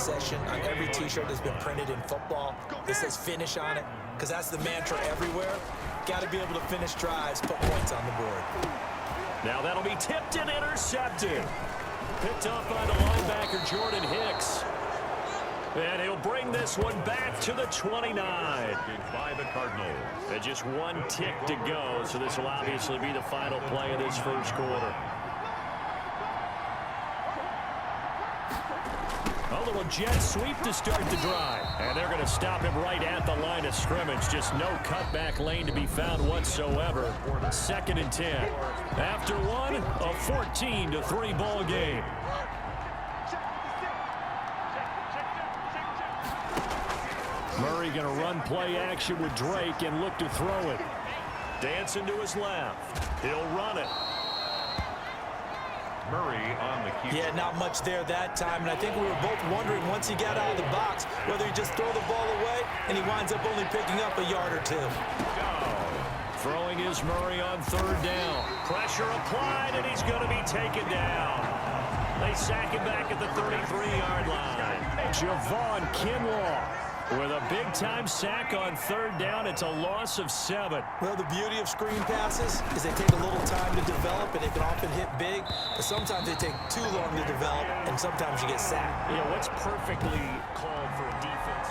session on every T-shirt that's been printed in football. It says finish on it, because that's the mantra everywhere. Got to be able to finish drives, put points on the board. Now that'll be tipped and intercepted. Picked up by the linebacker, Jordan Hicks. And he'll bring this one back to the 29. By the Cardinals. And just one tick to go, so this will obviously be the final play of this first quarter. A little jet sweep to start the drive. And they're going to stop him right at the line of scrimmage. Just no cutback lane to be found whatsoever. 2nd and 10. After one, a 14-3 ball game. Murray going to run play action with Drake and look to throw it. Dancing to his left. He'll run it. Murray on the keeper. Yeah, not much there that time, and I think we were both wondering once he got out of the box whether he just throw the ball away and he winds up only picking up a yard or two. Throwing is Murray on 3rd down. Pressure applied, and he's going to be taken down. They sack him back at the 33-yard line. Javon Kinlaw with a big-time sack on 3rd down. It's a loss of 7. Well, the beauty of screen passes is they take a little time to develop, and they can often hit big, but sometimes they take too long to develop, and sometimes you get sacked. You know, what's perfectly called for a defense?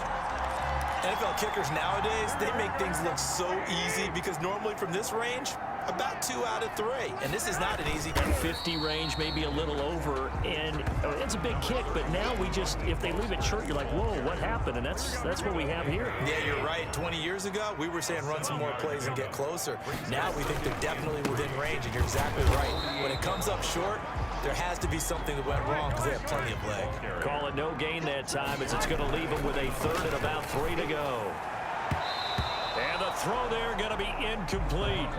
NFL kickers nowadays, they make things look so easy because normally from this range, about 2 out of 3. And this is not an easy kick. 50 range, maybe a little over, and it's a big kick, but now we just, if they leave it short, you're like, whoa, what happened? And that's what we have here. Yeah, you're right. 20 years ago, we were saying run some more plays and get closer. Now we think they're definitely within range, and you're exactly right. When it comes up short, there has to be something that went wrong because they have plenty of leg. Call it no gain that time as it's going to leave them with a 3rd and about 3 to go. And the throw there going to be incomplete.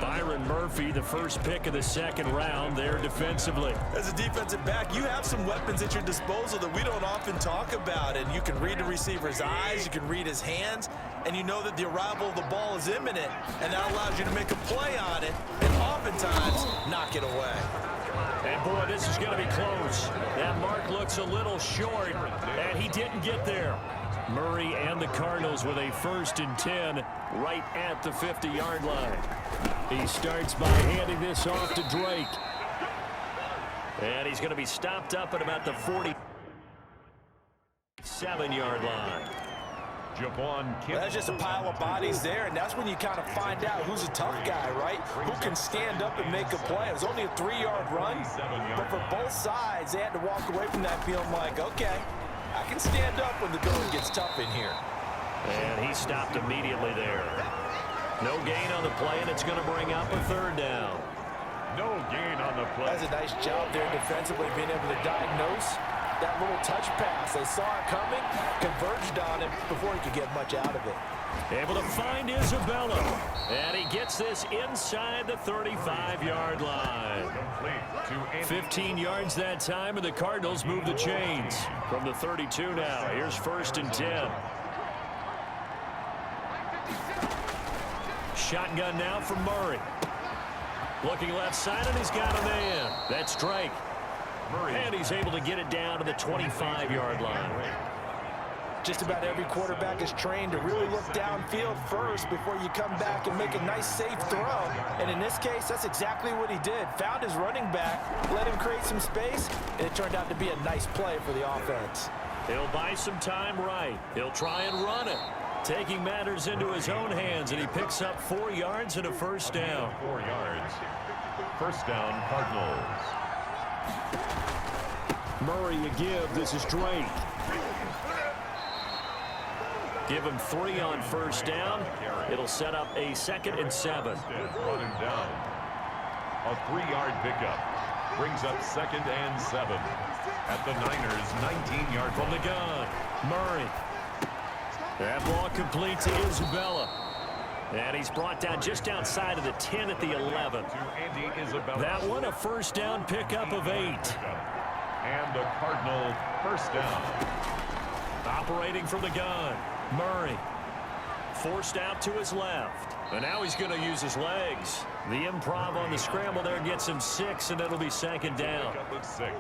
Byron Murphy, the first pick of the 2nd round there defensively. As a defensive back, you have some weapons at your disposal that we don't often talk about. And you can read the receiver's eyes, you can read his hands, and you know that the arrival of the ball is imminent. And that allows you to make a play on it and oftentimes knock it away. And boy, this is going to be close. That mark looks a little short, and he didn't get there. Murray and the Cardinals with a 1st and 10 right at the 50-yard line. He starts by handing this off to Drake. And he's going to be stopped up at about the 47-yard line. That's just a pile of bodies there, and that's when you kind of find out who's a tough guy, right? Who can stand up and make a play. It was only a 3-yard run, but for both sides, they had to walk away from that feeling like, okay, I can stand up when the going gets tough in here. And he stopped immediately there. No gain on the play, and it's going to bring up a 3rd down. No gain on the play. That's a nice job there defensively, being able to diagnose that little touch pass. They saw it coming, converged on him before he could get much out of it. Able to find Isabella. And he gets this inside the 35-yard line. 15 yards that time, and the Cardinals move the chains. From the 32 now, here's 1st and 10. Shotgun now for Murray. Looking left side, and he's got a man. That's Drake. And he's able to get it down to the 25-yard line. Just about every quarterback is trained to really look downfield first before you come back and make a nice, safe throw. And in this case, that's exactly what he did. Found his running back, let him create some space, and it turned out to be a nice play for the offense. He'll buy some time right. He'll try and run it. Taking matters into his own hands, and he picks up 4 yards and a 1st down. 4 yards. 1st down, Cardinals. Murray a give. This is Drake. Give him 3 on 1st down. It'll set up a 2nd and 7. Brought him down. A 3-yard pickup. Brings up 2nd and 7. At the Niners' 19-yard from the gun. Murray. That ball complete to Isabella. And he's brought down just outside of the 10 at the 11. That one a 1st down pickup of 8. And a Cardinal 1st down. Operating from the gun. Murray. Forced out to his left. And now he's going to use his legs. The improv on the scramble there gets him 6, and it'll be second down.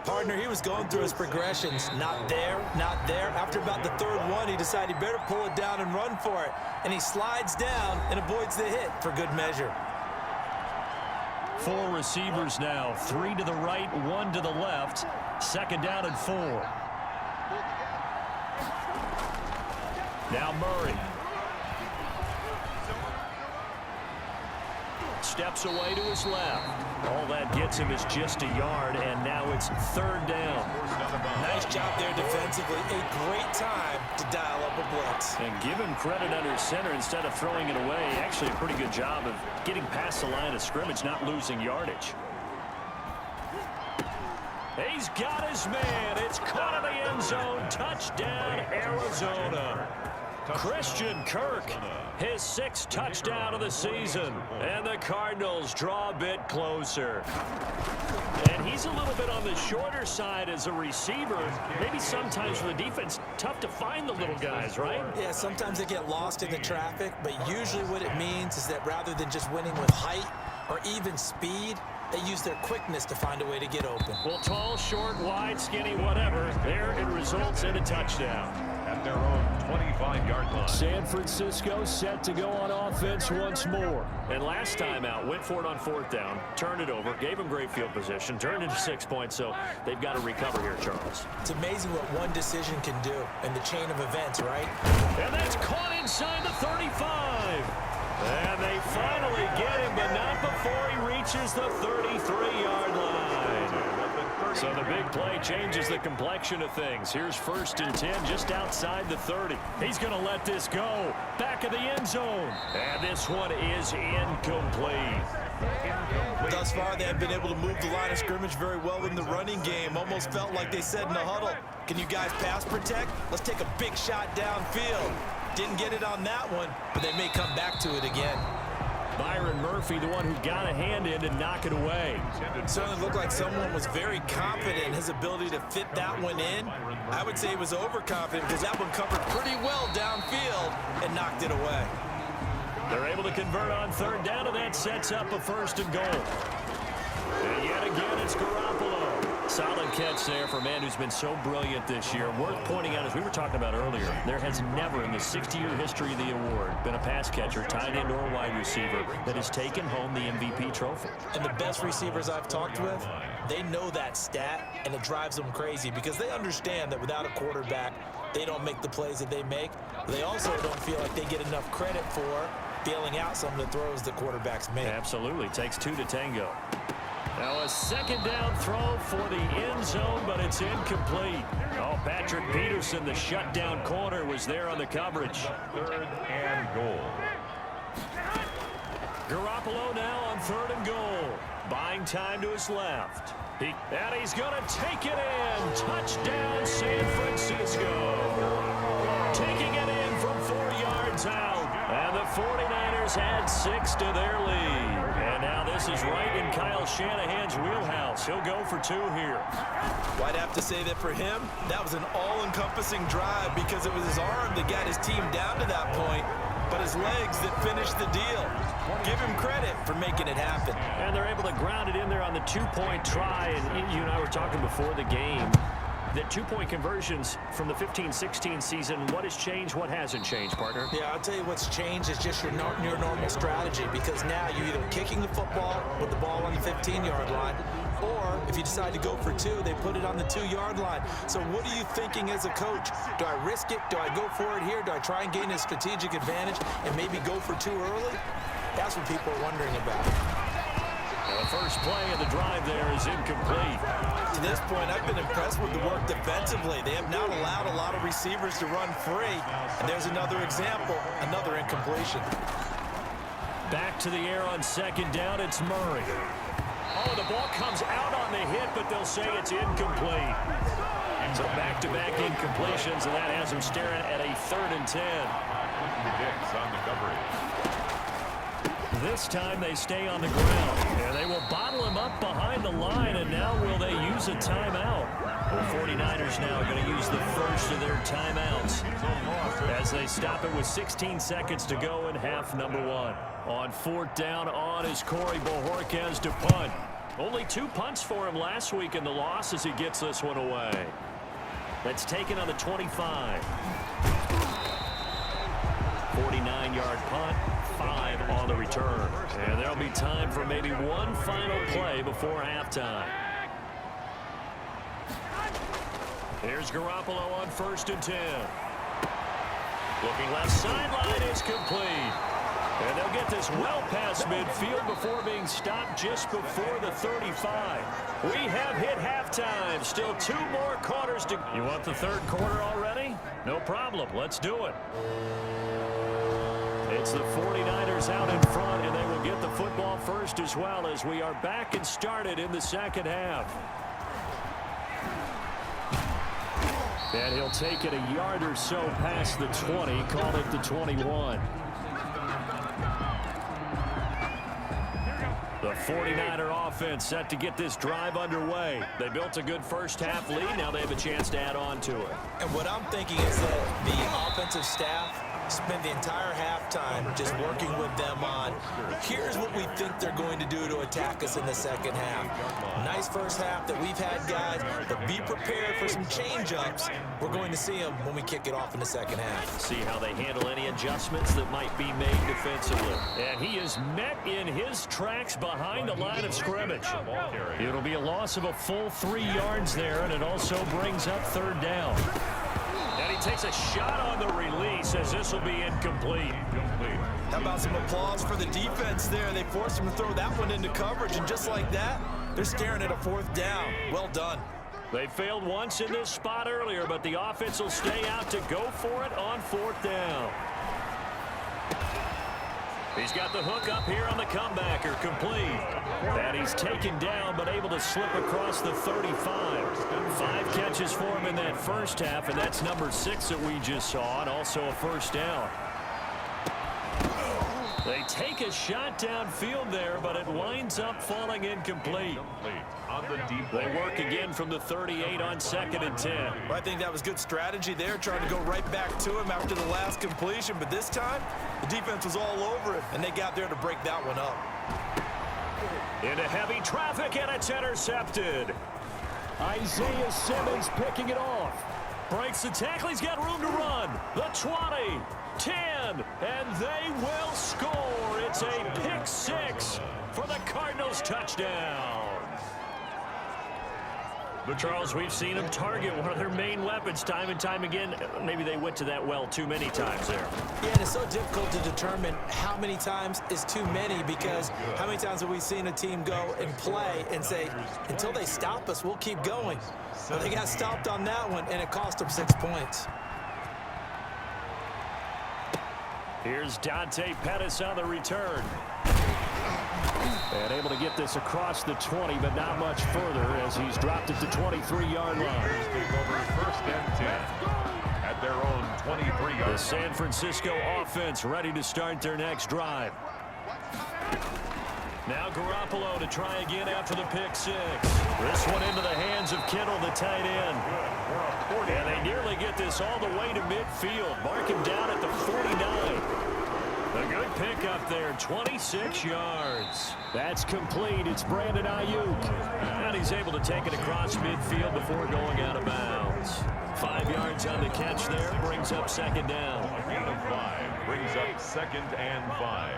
Partner, he was going through his progressions. Not there, not there. After about the third one, he decided he better pull it down and run for it. And he slides down and avoids the hit for good measure. 4 receivers now, 3 to the right, 1 to the left. Second down and 4. Now Murray. Steps away to his left. All that gets him is just a yard, and now it's third down. Nice job there defensively. A great time to dial up a blitz. And give him credit under center instead of throwing it away. Actually, a pretty good job of getting past the line of scrimmage, not losing yardage. He's got his man. It's caught in the end zone. Touchdown, Arizona. Christian Kirk, his 6th touchdown of the season. And the Cardinals draw a bit closer. And he's a little bit on the shorter side as a receiver. Maybe sometimes for the defense, tough to find the little guys, right? Yeah, sometimes they get lost in the traffic, but usually what it means is that rather than just winning with height or even speed, they use their quickness to find a way to get open. Well, tall, short, wide, skinny, whatever, there it results in a touchdown. At their own 25-yard line. San Francisco set to go on offense once more. And last time out, went for it on 4th down, turned it over, gave them great field position, turned into 6 points, so they've got to recover here, Charles. It's amazing what one decision can do in the chain of events, right? And that's caught inside the 35. And they finally get him, but not before he reaches the 33-yard line. So the big play changes the complexion of things. Here's 1st and 10 just outside the 30. He's going to let this go. Back of the end zone. And this one is incomplete. Thus far, they have been able to move the line of scrimmage very well in the running game. Almost felt like they said in the huddle, can you guys pass protect? Let's take a big shot downfield. Didn't get it on that one, but they may come back to it again. Byron Murphy, the one who got a hand in to knock it away. It certainly looked like someone was very confident in his ability to fit that one in. I would say he was overconfident because that one covered pretty well downfield and knocked it away. They're able to convert on 3rd down, and that sets up a 1st and goal. And yet again, it's Garoppolo. Solid catch there for a man who's been so brilliant this year. Worth pointing out, as we were talking about earlier, there has never in the 60-year history of the award been a pass catcher, tight end, or wide receiver that has taken home the MVP trophy. And the best receivers I've talked with, they know that stat, and it drives them crazy because they understand that without a quarterback, they don't make the plays that they make. They also don't feel like they get enough credit for bailing out some of the throws the quarterbacks make. Absolutely. Takes 2 to tango. Now a 2nd down throw for the end zone, but it's incomplete. Oh, Patrick Peterson, the shutdown corner, was there on the coverage. 3rd and goal. Garoppolo now on 3rd and goal. Buying time to his left. And he's going to take it in. Touchdown, San Francisco. Taking it in from 4 yards out. And the 49ers had 6 to their lead. And now this is right in Kyle Shanahan's wheelhouse. He'll go for 2 here. Well, I'd have to say that for him, that was an all-encompassing drive because it was his arm that got his team down to that point, but his legs that finished the deal. Give him credit for making it happen. And they're able to ground it in there on the 2-point try. And you and I were talking before the game. The 2-point conversions from the 15-16 season, what has changed, what hasn't changed, partner? Yeah, I'll tell you what's changed is just your normal strategy because now you're either kicking the football with the ball on the 15-yard line, or if you decide to go for 2, they put it on the 2-yard line. So what are you thinking as a coach? Do I risk it? Do I go for it here? Do I try and gain a strategic advantage and maybe go for 2 early? That's what people are wondering about. The first play of the drive there is incomplete. To this point, I've been impressed with the work defensively. They have not allowed a lot of receivers to run free. And there's another example, another incompletion. Back to the air on 2nd down, it's Murray. Oh, the ball comes out on the hit, but they'll say it's incomplete. So back-to-back incompletions, and that has them staring at a 3rd and 10. Dix on the coverage. This time they stay on the ground, and they will bottle him up behind the line, and now will they use a timeout? The 49ers now going to use the first of their timeouts as they stop it with 16 seconds to go in half number 1. On 4th down on is Corey Bojorquez to punt. Only 2 punts for him last week in the loss as he gets this one away. That's taken on the 25. 49-yard punt, 5 on the return. And there'll be time for maybe one final play before halftime. Here's Garoppolo on 1st and 10. Looking left sideline is complete. And they'll get this well past midfield before being stopped just before the 35. We have hit halftime. Still 2 more quarters to... You want the 3rd quarter already? No problem. Let's do it. It's the 49ers out in front, and they will get the football first as well as we are back and started in the 2nd half. And he'll take it a yard or so past the 20, call it the 21. The 49er offense set to get this drive underway. They built a good first half lead. Now they have a chance to add on to it. And what I'm thinking is that the offensive staff spent the entire halftime just working with them on, here's what we think they're going to do to attack us in the 2nd half. Nice first half that we've had, guys, but be prepared for some change-ups. We're going to see them when we kick it off in the 2nd half. See how they handle any adjustments that might be made defensively. And he is met in his tracks behind the line of scrimmage. It'll be a loss of a full 3 yards there, and it also brings up 3rd down. And he takes a shot on the release as this will be incomplete. How about some applause for the defense there? They forced him to throw that one into coverage, and just like that, they're staring at a 4th down. Well done. They failed once in this spot earlier, but the offense will stay out to go for it on 4th down. He's got the hook up here on the comebacker, complete. And he's taken down, but able to slip across the 35. 5 catches for him in that first half, and that's number 6 that we just saw, and also a 1st down. They take a shot downfield there, but it winds up falling incomplete. They work again from the 38 on 2nd and 10. Well, I think that was good strategy there, trying to go right back to him after the last completion. But this time, the defense was all over it, and they got there to break that one up. Into heavy traffic, and it's intercepted. Isaiah Simmons picking it off. Breaks the tackle. He's got room to run. The 20, 10, and they will score. It's a pick 6 for the Cardinals touchdown. But Charles, we've seen them target one of their main weapons time and time again. Maybe they went to that well too many times there. Yeah, and it's so difficult to determine how many times is too many, because how many times have we seen a team go and play and say, until they stop us, we'll keep going. Well, they got stopped on that one, and it cost them 6 points. Here's Dante Pettis on the return. And able to get this across the 20, but not much further as he's dropped at the 23-yard line. First and 10 at their own 23-yard. The San Francisco offense ready to start their next drive. Now Garoppolo to try again after the pick 6. This one into the hands of Kittle, the tight end. And they nearly get this all the way to midfield. Mark him down at the 49. A good pickup there, 26 yards. That's complete. It's Brandon Ayuk. And he's able to take it across midfield before going out of bounds. 5 yards on the catch there, brings up 2nd down. A gain of 5 brings up 2nd and 5.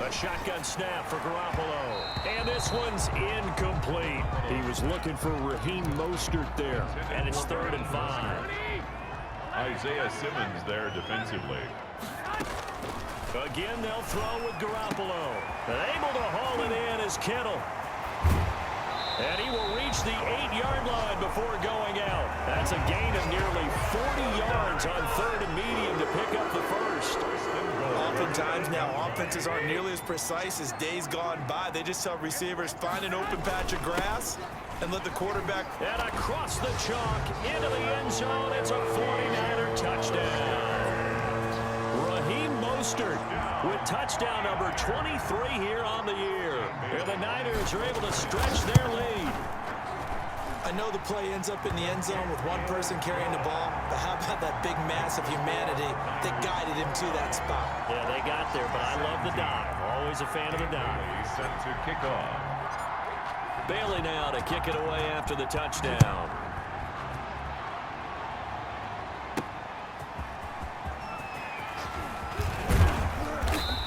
A shotgun snap for Garoppolo. And this one's incomplete. He was looking for Raheem Mostert there. And it's 3rd and 5. Isaiah Simmons there defensively. Again, they'll throw with Garoppolo. Able to haul it in is Kittle. And he will reach the 8-yard line before going out. That's a gain of nearly 40 yards on 3rd and medium to pick up the first. Oftentimes now, offenses aren't nearly as precise as days gone by. They just tell receivers, find an open patch of grass and let the quarterback. And across the chalk, into the end zone, it's a 49er touchdown. Raheem Mostert with touchdown number 23 here on the year. And the Niners are able to stretch their lead. I know the play ends up in the end zone with one person carrying the ball, but how about that big mass of humanity that guided him to that spot? Yeah, they got there, but I love the dive. Always a fan of the dive. He's set to kick off. Bailey now to kick it away after the touchdown.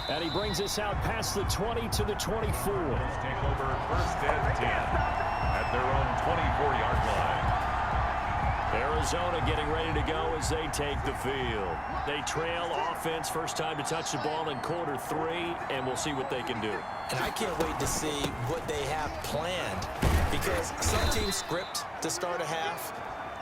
And he brings us out past the 20 to the 24. Take over first and 10 at their own 24-yard line. Arizona getting ready to go as they take the field. They trail offense, first time to touch the ball in quarter 3, and we'll see what they can do. And I can't wait to see what they have planned, because some teams script to start a half.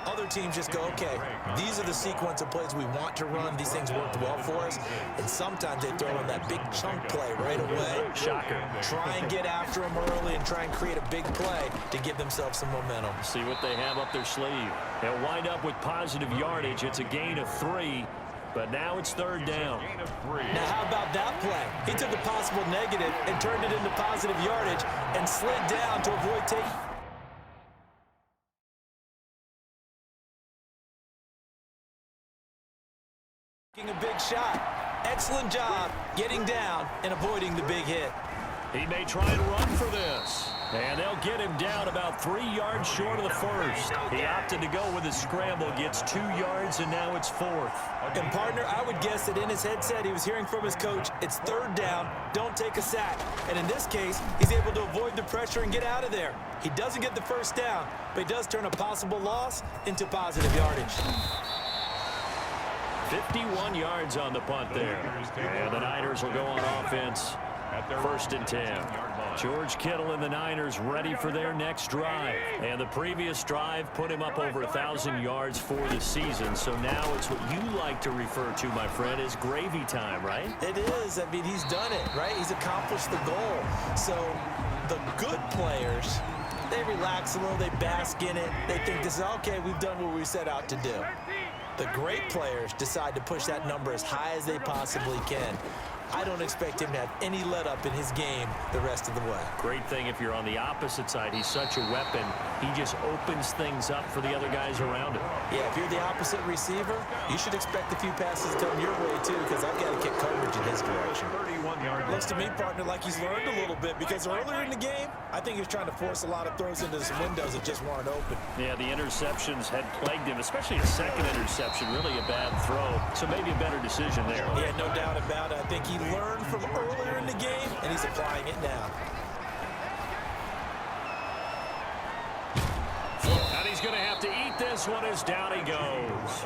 Other teams just go, okay, these are the sequence of plays we want to run. These things worked well for us. And sometimes they throw in that big chunk play right away. Shocker. Try and get after them early and try and create a big play to give themselves some momentum. See what they have up their sleeve. They'll wind up with positive yardage. It's a gain of 3, but now it's third down. Now, how about that play? He took a possible negative and turned it into positive yardage and slid down to avoid taking a big shot. Excellent job getting down and avoiding the big hit. He may try and run for this. And they'll get him down about 3 yards short of the first. He opted to go with a scramble, gets 2 yards, and now it's 4th. And, partner, I would guess that in his headset he was hearing from his coach, it's third down, don't take a sack. And in this case, he's able to avoid the pressure and get out of there. He doesn't get the first down, but he does turn a possible loss into positive yardage. 51 yards on the punt there. And the Niners will go on offense. First and 10. George Kittle and the Niners ready for their next drive. And the previous drive put him up over 1,000 yards for the season. So now it's what you like to refer to, my friend, as gravy time, right? It is. I mean, he's done it, right? He's accomplished the goal. So the good players, they relax a little. They bask in it. They think this is, okay, we've done what we set out to do. The great players decide to push that number as high as they possibly can. I don't expect him to have any let-up in his game the rest of the way. Great thing if you're on the opposite side. He's such a weapon. He just opens things up for the other guys around him. Yeah, if you're the opposite receiver, you should expect a few passes to come your way, too, because I've got to get coverage in his direction. 31-yard. Looks to me, partner, like he's learned a little bit, because earlier in the game, I think he was trying to force a lot of throws into some windows that just weren't open. Yeah, the interceptions had plagued him, especially a second interception. Really a bad throw, so maybe a better decision there. Yeah, no doubt about it. I think he learned from earlier in the game, and he's applying it now. And he's going to have to eat this one as down he goes.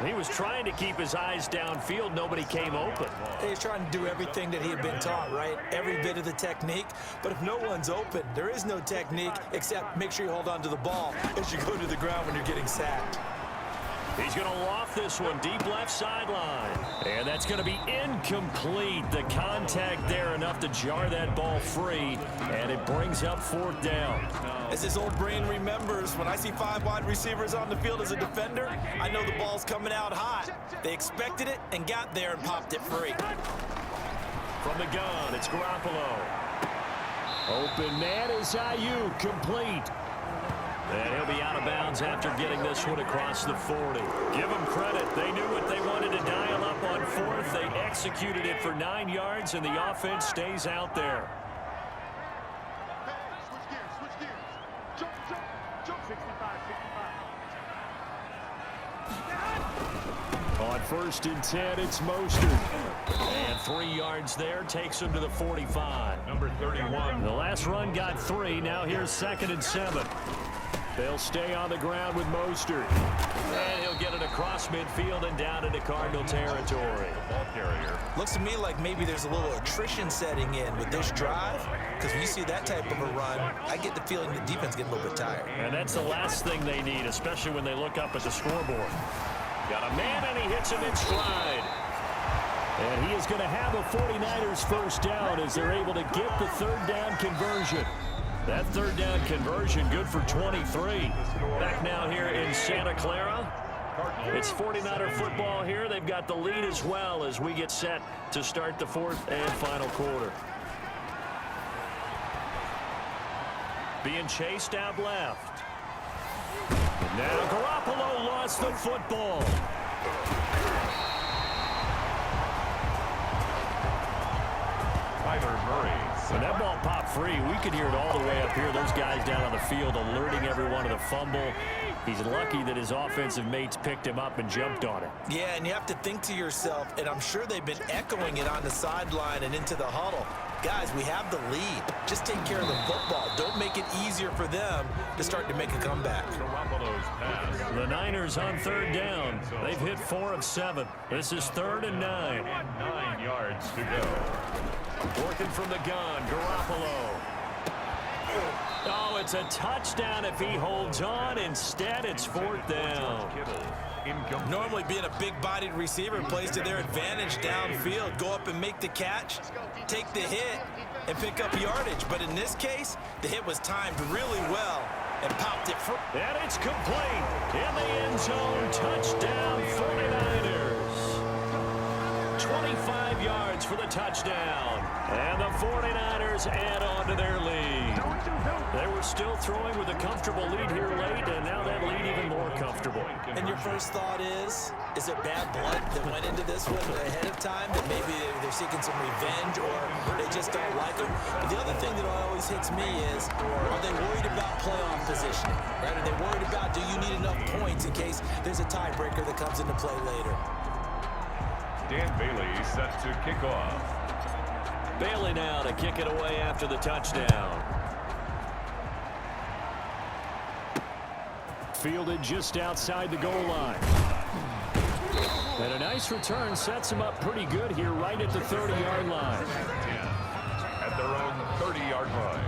He was trying to keep his eyes downfield. Nobody came open. He's trying to do everything that he had been taught, right? Every bit of the technique. But if no one's open, there is no technique except make sure you hold on to the ball as you go to the ground when you're getting sacked. He's going to loft this one deep left sideline. And that's going to be incomplete. The contact there enough to jar that ball free. And it brings up 4th down. As his old brain remembers, when I see 5 wide receivers on the field as a defender, I know the ball's coming out hot. They expected it and got there and popped it free. From the gun, it's Garoppolo. Open man is Ayuk, complete. And he'll be out of bounds after getting this one across the 40. Give them credit. They knew what they wanted to dial up on 4th. They executed it for 9 yards, and the offense stays out there. Switch gears. Jump. 65. On 1st and 10, it's Mostert. And 3 yards there takes him to the 45. Number 31. The last run got 3. Now here's 2nd and 7. They'll stay on the ground with Mostert. And he'll get it across midfield and down into Cardinal territory. Ball carrier. Looks to me like maybe there's a little attrition setting in with this drive, because when you see that type of a run, I get the feeling the defense getting a little bit tired. And that's the last thing they need, especially when they look up at the scoreboard. Got a man, and he hits him in stride. And he is going to have a 49ers first down as they're able to get the 3rd down conversion. That 3rd down conversion good for 23. Back now here in Santa Clara. It's 49er football here. They've got the lead as well as we get set to start the 4th and final quarter. being chased out left. Now Garoppolo lost the football. Kyler Murray. When that ball popped free, we could hear it all the way up here. Those guys down on the field alerting everyone of the fumble. He's lucky that his offensive mates picked him up and jumped on it. Yeah, and you have to think to yourself, and I'm sure they've been echoing it on the sideline and into the huddle. Guys, we have the lead. Just take care of the football. Don't make it easier for them to start to make a comeback. Garoppolo's pass. The Niners on third down. They've hit 4 of 7. This is 3rd and 9. And 9 yards to go. Working from the gun, Garoppolo. Oh, it's a touchdown if he holds on. Instead, it's 4th down. Normally being a big-bodied receiver plays to their advantage downfield. Go up and make the catch, take the hit, and pick up yardage. But in this case, the hit was timed really well and popped it for. And it's complete. In the end zone, touchdown 49ers. 25 yards for the touchdown. And the 49ers add on to their lead. They were still throwing with a comfortable lead here late, and now that lead even more comfortable. And your first thought is it bad blood that went into this one ahead of time? That maybe they're seeking some revenge or they just don't like him? But the other thing that always hits me is, are they worried about playoff positioning? Right? Are they worried about, do you need enough points in case there's a tiebreaker that comes into play later? Dan Bailey set to kick off. Bailey now to kick it away after the touchdown. Fielded just outside the goal line. And a nice return sets him up pretty good here right at the 30-yard line. At their own 30-yard line.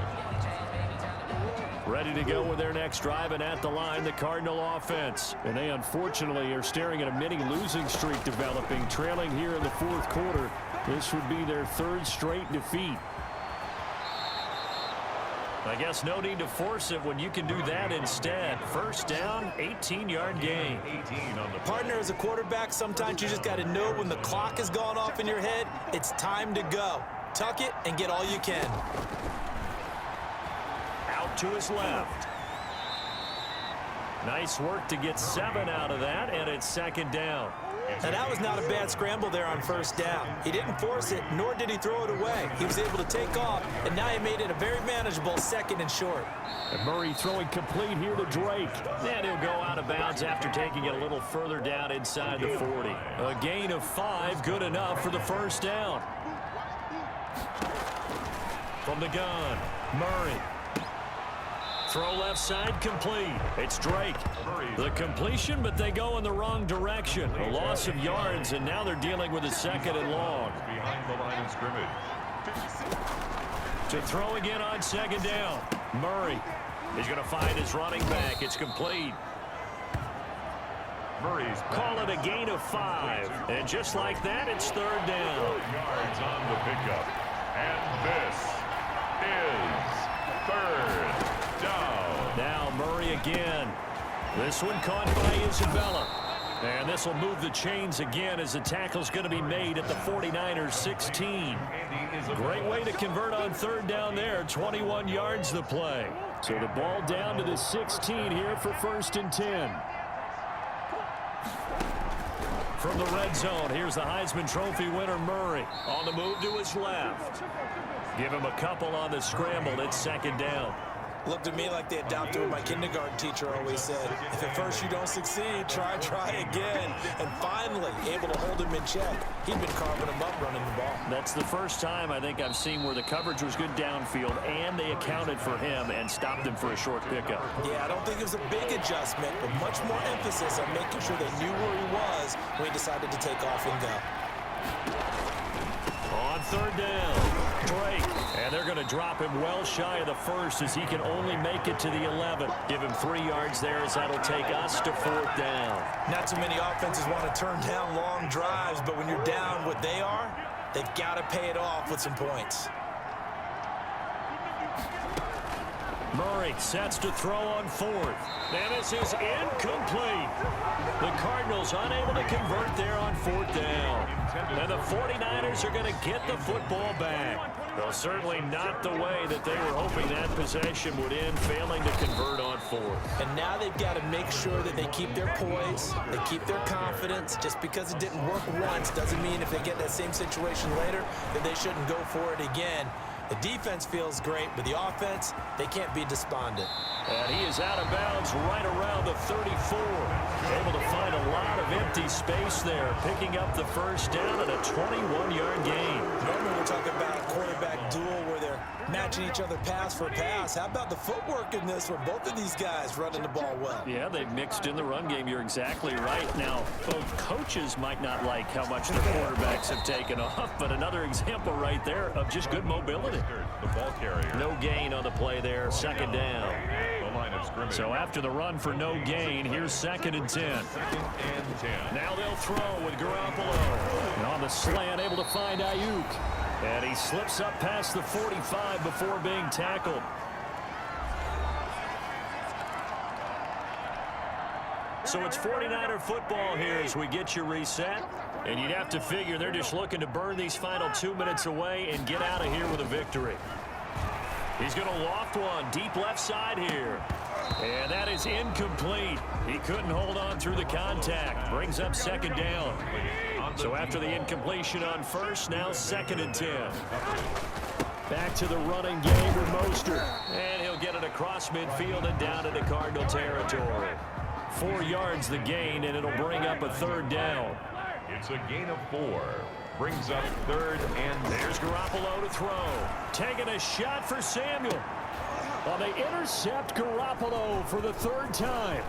Ready to go with their next drive, and at the line, the Cardinal offense. And they unfortunately are staring at a mini losing streak developing, trailing here in the 4th quarter. This would be their 3rd straight defeat. I guess no need to force it when you can do that instead. First down, 18-yard gain. 18 on the Partner, as a quarterback, sometimes you just got to know when the clock has gone off in your head, it's time to go. Tuck it and get all you can. Out to his left. Nice work to get 7 out of that, and it's 2nd down. Now, that was not a bad scramble there on first down. He didn't force it, nor did he throw it away. He was able to take off, and now he made it a very manageable 2nd and short. And Murray throwing complete here to Drake. And he'll go out of bounds after taking it a little further down inside the 40. A gain of 5, good enough for the first down. From the gun, Murray. Throw left side complete. It's Drake. The completion, but they go in the wrong direction. A loss of yards, and now they're dealing with a 2nd and long. behind the line of scrimmage. To throw again on 2nd down. Murray. He's going to find his running back. It's complete. Murray's Call it a gain of 5. And just like that, it's 3rd down. yards on the pickup. And this is 3rd down. Now Murray again. This one caught by Isabella. And this will move the chains again as the tackle's going to be made at the 49ers 16. Great way to convert on 3rd down there. 21 yards the play. So the ball down to the 16 here for 1st and 10. From the red zone, here's the Heisman Trophy winner Murray. On the move to his left. Give him a couple on the scramble. It's 2nd down. Looked to me like they adopted what my kindergarten teacher always said. If at first you don't succeed, try again. And finally, able to hold him in check. He'd been carving him up running the ball. That's the first time I think I've seen where the coverage was good downfield and they accounted for him and stopped him for a short pickup. Yeah, I don't think it was a big adjustment, but much more emphasis on making sure they knew where he was when he decided to take off and go. On 3rd down, Drake. And they're going to drop him well shy of the 1st as he can only make it to the 11. Give him 3 yards there as that'll take us to 4th down. Not too many offenses want to turn down long drives, but when you're down what they are, they've got to pay it off with some points. Murray sets to throw on 4th. And this is incomplete. The Cardinals unable to convert there on 4th down. And the 49ers are going to get the football back. Well, certainly not the way that they were hoping that possession would end, failing to convert on fourth. And now they've got to make sure that they keep their poise, they keep their confidence. Just because it didn't work once doesn't mean if they get that same situation later that they shouldn't go for it again. The defense feels great, but the offense, they can't be despondent. And he is out of bounds right around the 34. Able to find a lot of empty space there, picking up the first down and a 21-yard gain. Normally we're talking about a quarterback duel where they're matching each other pass for pass. How about the footwork in this one? Both of these guys running the ball well. Yeah, they've mixed in the run game. You're exactly right. Now, both coaches might not like how much their quarterbacks have taken off, but another example right there of just good mobility. The ball carrier. No gain on the play there, second down. The line of scrimmage. So after the run for no gain, here's 2nd and 10. 2nd and 10. Now they'll throw with Garoppolo. And on the slant, able to find Ayuk. And he slips up past the 45 before being tackled. So it's 49er football here as we get you reset. And you'd have to figure they're just looking to burn these final 2 minutes away and get out of here with a victory. He's going to loft one deep left side here. And that is incomplete. He couldn't hold on through the contact. Brings up 2nd down. So after the incompletion on first, now 2nd and 10. Back to the running game with Mostert. And he'll get it across midfield and down into Cardinal territory. 4 yards the gain, and it'll bring up a 3rd down. It's a gain of 4. Brings up 3rd and there's Garoppolo to throw. Taking a shot for Samuel. Well, they intercept Garoppolo for the 3rd time.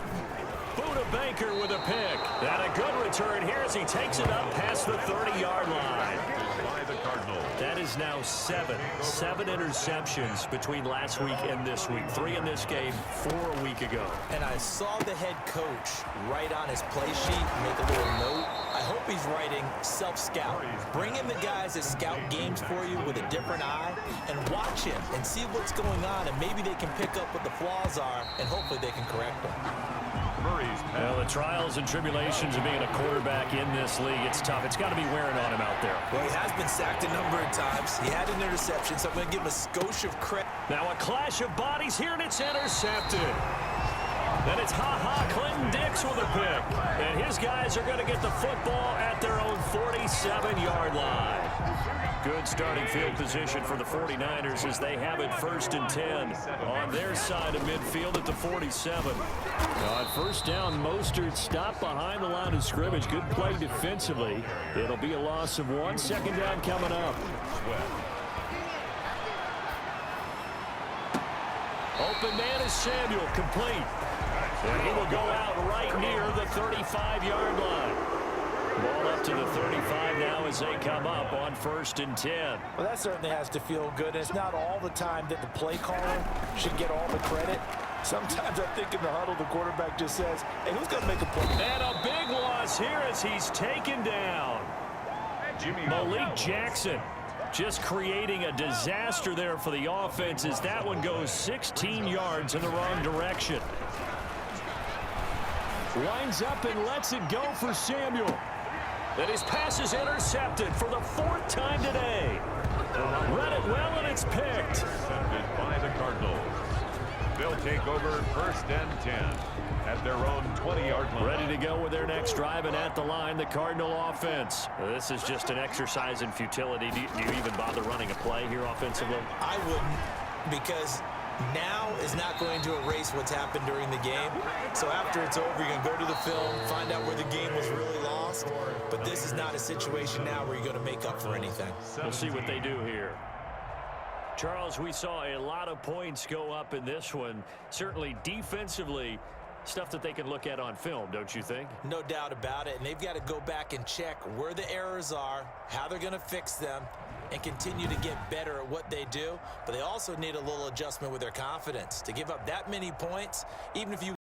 Buda Baker with a pick. And a good return here as he takes it up past the 30-yard line. by the Cardinals. That is now 7 interceptions between last week and this week. 3 in this game, 4 a week ago. And I saw the head coach write on his play sheet, make a little note. I hope he's writing self-scout. Bring in the guys that scout games for you with a different eye and watch him and see what's going on, and maybe they can pick up what the flaws are, and hopefully they can correct them. Well, the trials and tribulations of being a quarterback in this league, it's tough. It's got to be wearing on him out there. Well, he has been sacked a number of times. He had an interception, so I'm going to give him a skosh of credit. Now a clash of bodies here, and it's intercepted. Then it's Clinton Dix with a pick. And his guys are going to get the football at their own 47-yard line. Good starting field position for the 49ers as they have it 1st and 10 on their side of midfield at the 47. On 1st down, Mostert stopped behind the line of scrimmage. Good play defensively. It'll be a loss of 1. 2nd down coming up. Open man is Samuel, complete. And he will go out right near the 35-yard line. Ball up to the 35 now as they come up on 1st and 10. Well, that certainly has to feel good. It's not all the time that the play caller should get all the credit. Sometimes I think in the huddle, the quarterback just says, hey, who's going to make a play? And a big loss here as he's taken down. Malik Jackson just creating a disaster there for the offense as that one goes 16 yards in the wrong direction. Lines up and lets it go for Samuel. And his pass is intercepted for the 4th time today. Read it well, and it's picked. Intercepted by the Cardinals. They'll take over 1st and 10 at their own 20-yard line. Ready to go with their next drive, and at the line, the Cardinal offense. This is just an exercise in futility. Do you even bother running a play here offensively? I wouldn't, because now is not going to erase what's happened during the game. So after it's over, you're going to go to the film, find out where the game was really lost. But this is not a situation now where you're going to make up for anything. We'll see what they do here. Charles, we saw a lot of points go up in this one. Certainly defensively, stuff that they can look at on film, don't you think? No doubt about it. And they've got to go back and check where the errors are, how they're going to fix them, and continue to get better at what they do. But they also need a little adjustment with their confidence. To give up that many points, even if you